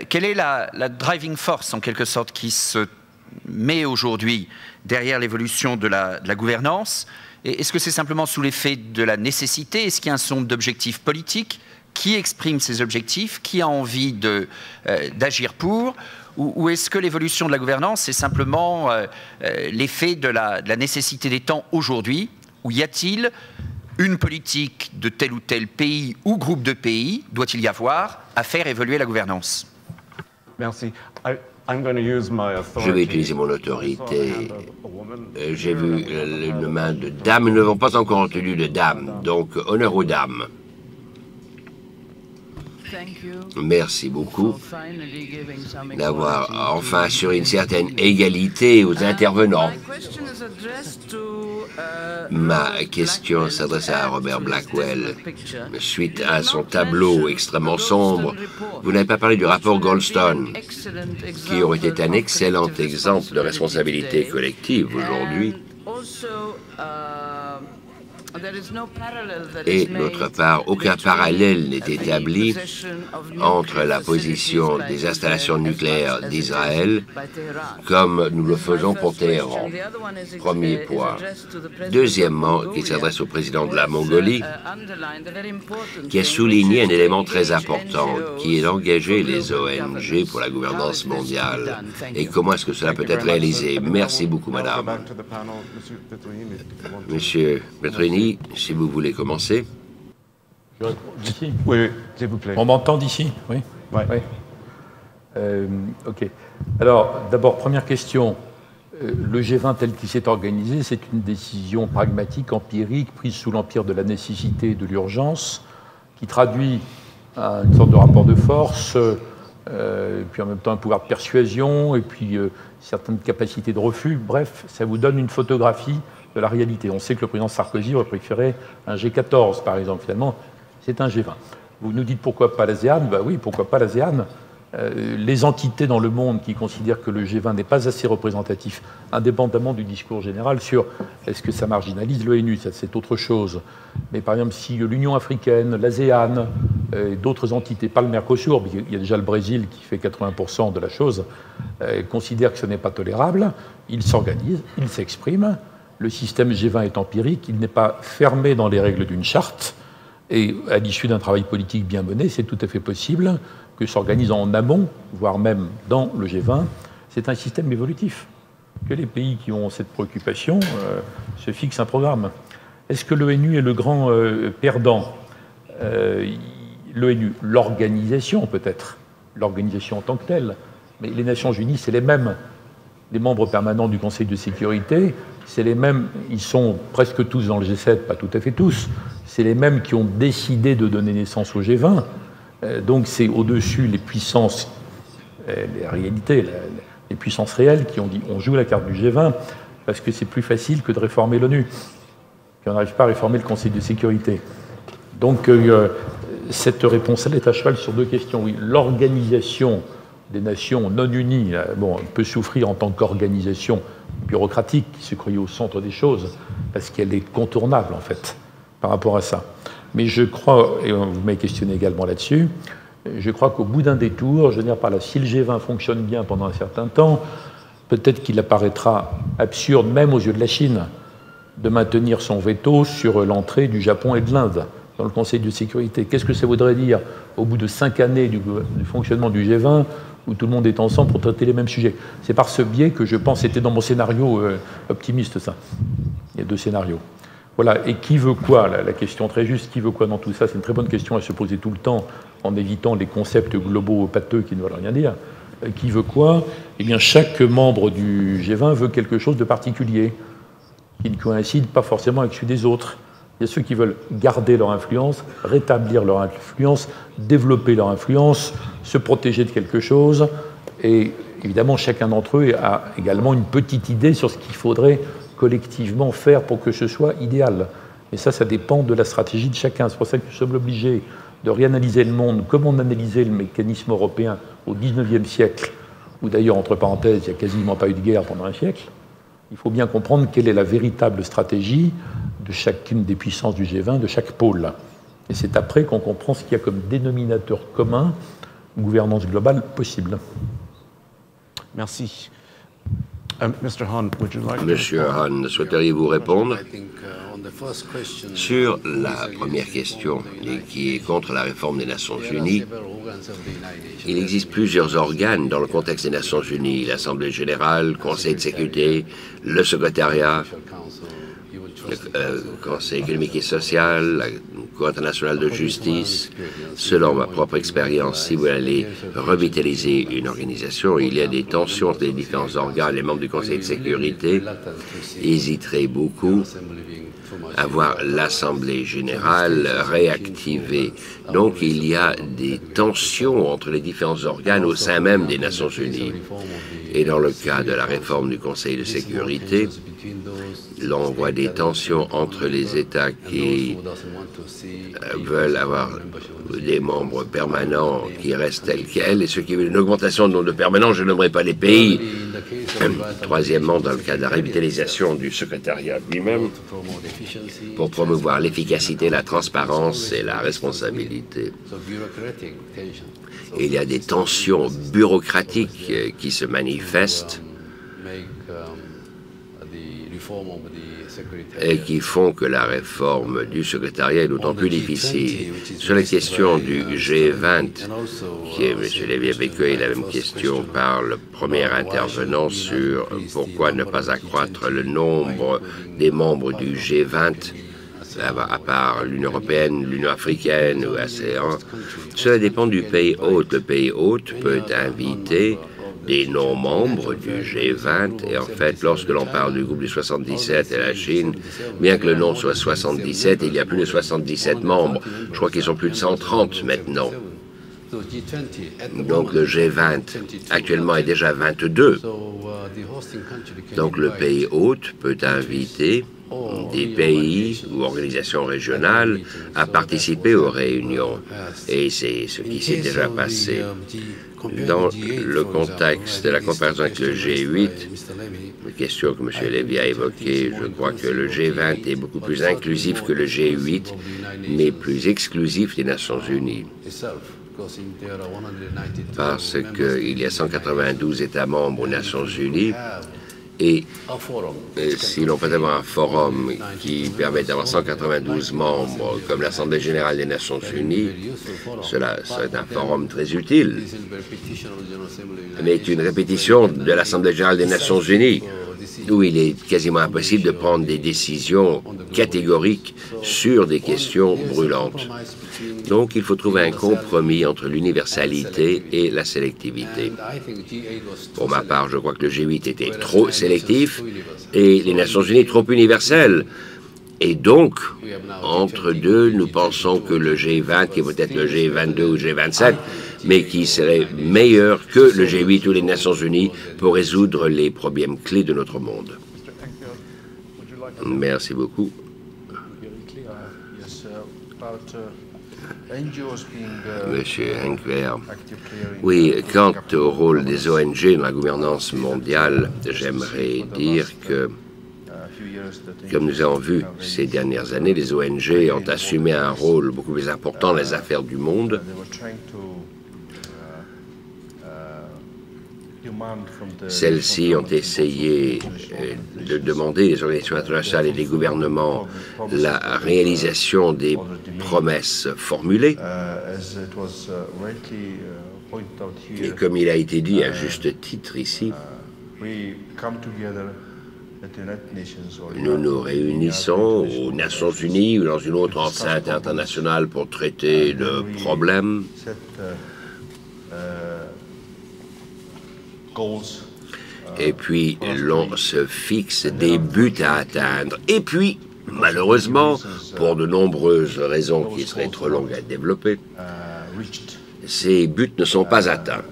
Quelle est la driving force, en quelque sorte, qui se met aujourd'hui derrière l'évolution de la gouvernance? Et est-ce que c'est simplement sous l'effet de la nécessité? Est-ce qu'il y a un certain nombre d'objectifs politiques? Qui exprime ces objectifs? Qui a envie d'agir pour? Ou est-ce que l'évolution de la gouvernance, c'est simplement l'effet de la nécessité des temps aujourd'hui? Ou y a-t-il une politique de tel ou tel pays ou groupe de pays, doit-il y avoir, à faire évoluer la gouvernance? Merci. Je vais utiliser mon autorité. J'ai vu une main de dame. Nous n'avons pas encore entendu de dame, donc honneur aux dames. Merci beaucoup d'avoir enfin assuré une certaine égalité aux intervenants. Ma question s'adresse à Robert Blackwell. Suite à son tableau extrêmement sombre, vous n'avez pas parlé du rapport Goldstone, qui aurait été un excellent exemple de responsabilité collective aujourd'hui. Et d'autre part, aucun parallèle n'est établi entre la position des installations nucléaires d'Israël comme nous le faisons pour Téhéran. Premier point. Deuxièmement, qui s'adresse au président de la Mongolie, qui a souligné un élément très important, qui est d'engager les ONG pour la gouvernance mondiale. Et comment est-ce que cela peut être réalisé? Merci beaucoup, madame. Monsieur Petrini, si vous voulez commencer. D'ici? Oui, s'il vous plaît. On m'entend d'ici? Oui. Ouais. Oui. OK. Alors, d'abord, première question. Le G20 tel qu'il s'est organisé, c'est une décision pragmatique, empirique, prise sous l'empire de la nécessité et de l'urgence, qui traduit une sorte de rapport de force, puis en même temps un pouvoir de persuasion, et puis certaines capacités de refus. Bref, ça vous donne une photographie de la réalité. On sait que le président Sarkozy aurait préféré un G14, par exemple. Finalement, c'est un G20. Vous nous dites pourquoi pas l'ASEAN? Ben oui, pourquoi pas l'ASEAN? Les entités dans le monde qui considèrent que le G20 n'est pas assez représentatif, indépendamment du discours général sur est-ce que ça marginalise l'ONU, ça c'est autre chose. Mais par exemple, si l'Union africaine, l'ASEAN, d'autres entités, pas le Mercosur, il y a déjà le Brésil qui fait 80% de la chose, considèrent que ce n'est pas tolérable, ils s'organisent, ils s'expriment. Le système G20 est empirique, il n'est pas fermé dans les règles d'une charte, et à l'issue d'un travail politique bien mené, c'est tout à fait possible que s'organise en amont, voire même dans le G20. C'est un système évolutif, que les pays qui ont cette préoccupation se fixent un programme. Est-ce que l'ONU est le grand perdant? L'ONU, l'organisation peut-être, l'organisation en tant que telle, mais les Nations Unies, c'est les mêmes. Les membres permanents du Conseil de sécurité, c'est les mêmes, ils sont presque tous dans le G7, pas tout à fait tous, c'est les mêmes qui ont décidé de donner naissance au G20. Donc c'est au-dessus les puissances, les réalités, les puissances réelles qui ont dit on joue la carte du G20 parce que c'est plus facile que de réformer l'ONU. Puis on n'arrive pas à réformer le Conseil de sécurité. Donc cette réponse-là est à cheval sur deux questions. Oui, l'organisation des nations non unies, bon, peut souffrir en tant qu'organisation bureaucratique qui se croyait au centre des choses, parce qu'elle est contournable, en fait, par rapport à ça. Mais je crois, et vous m'avez questionné également là-dessus, je crois qu'au bout d'un détour, je veux dire par là, si le G20 fonctionne bien pendant un certain temps, peut-être qu'il apparaîtra absurde, même aux yeux de la Chine, de maintenir son veto sur l'entrée du Japon et de l'Inde dans le Conseil de sécurité. Qu'est-ce que ça voudrait dire au bout de 5 années du fonctionnement du G20 où tout le monde est ensemble pour traiter les mêmes sujets? C'est par ce biais que je pense, c'était dans mon scénario optimiste ça. Il y a deux scénarios. Voilà, et qui veut quoi? La question très juste, qui veut quoi dans tout ça? C'est une très bonne question à se poser tout le temps en évitant les concepts globaux pâteux qui ne veulent rien dire. Qui veut quoi? Eh bien, chaque membre du G20 veut quelque chose de particulier, qui ne coïncide pas forcément avec celui des autres. Il y a ceux qui veulent garder leur influence, rétablir leur influence, développer leur influence, se protéger de quelque chose. Et évidemment, chacun d'entre eux a également une petite idée sur ce qu'il faudrait collectivement faire pour que ce soit idéal. Et ça dépend de la stratégie de chacun. C'est pour ça que nous sommes obligés de réanalyser le monde comme on analysait le mécanisme européen au XIXe siècle, où d'ailleurs, entre parenthèses, il n'y a quasiment pas eu de guerre pendant un siècle. Il faut bien comprendre quelle est la véritable stratégie de chacune des puissances du G20, de chaque pôle. Et c'est après qu'on comprend ce qu'il y a comme dénominateur commun gouvernance globale possible. Merci. Mr. Hahn, would you like Monsieur Hahn, souhaiteriez-vous répondre? Sur la première question, et qui est contre la réforme des Nations Unies, il existe plusieurs organes dans le contexte des Nations Unies, l'Assemblée générale, le Conseil de sécurité, le secrétariat, le Conseil économique et social, la Cour internationale de justice. Selon ma propre expérience, si vous allez revitaliser une organisation, il y a des tensions entre les différents organes. Les membres du Conseil de sécurité hésiteraient beaucoup à voir l'Assemblée générale réactivée. Donc, il y a des tensions entre les différents organes au sein même des Nations unies. Et dans le cas de la réforme du Conseil de sécurité, l'on voit des tensions entre les États qui veulent avoir des membres permanents qui restent tels quels et ceux qui veulent une augmentation de nombre de permanents. Je n'aimerais pas les pays. Troisièmement, dans le cas de la revitalisation du secrétariat lui-même, pour promouvoir l'efficacité, la transparence et la responsabilité. Il y a des tensions bureaucratiques qui se manifestent et qui font que la réforme du secrétariat est d'autant plus difficile. Sur la question du G20, qui est, M. Lévy avait cueilli la même question par le premier intervenant sur pourquoi ne pas accroître le nombre des membres du G20, à part l'Union européenne, l'Union africaine ou ASEAN. Cela dépend du pays hôte. Le pays hôte peut inviter des non-membres du G20, et en fait, lorsque l'on parle du groupe du 77 et la Chine, bien que le nom soit 77, il y a plus de 77 membres. Je crois qu'ils sont plus de 130 maintenant. Donc le G20 actuellement est déjà 22. Donc le pays hôte peut inviter des pays ou organisations régionales à participer aux réunions. Et c'est ce qui s'est déjà passé. Dans le contexte de la comparaison avec le G8, une question que M. Lévy a évoquée, je crois que le G20 est beaucoup plus inclusif que le G8, mais plus exclusif des Nations unies. Parce qu'il y a 192 États membres aux Nations unies, et si l'on peut avoir un forum qui permet d'avoir 192 membres, comme l'Assemblée générale des Nations unies, cela serait un forum très utile. Mais c'est une répétition de l'Assemblée générale des Nations unies, où il est quasiment impossible de prendre des décisions catégoriques sur des questions brûlantes. Donc, il faut trouver un compromis entre l'universalité et la sélectivité. Pour ma part, je crois que le G8 était trop sélectif et les Nations unies trop universelles. Et donc, entre deux, nous pensons que le G20, qui est peut-être le G22 ou le G27, mais qui serait meilleur que le G8 ou les Nations unies pour résoudre les problèmes clés de notre monde. Merci beaucoup. Monsieur Henker, oui, quant au rôle des ONG dans la gouvernance mondiale, j'aimerais dire que, comme nous avons vu ces dernières années, les ONG ont assumé un rôle beaucoup plus important dans les affaires du monde. Celles-ci ont essayé de demander des organisations internationales et des gouvernements la réalisation des promesses formulées. Et comme il a été dit à juste titre ici, nous nous réunissons aux Nations unies ou dans une autre enceinte internationale pour traiter de problèmes. Et puis, l'on se fixe des buts à atteindre. Et puis, malheureusement, pour de nombreuses raisons qui seraient trop longues à développer, ces buts ne sont pas atteints.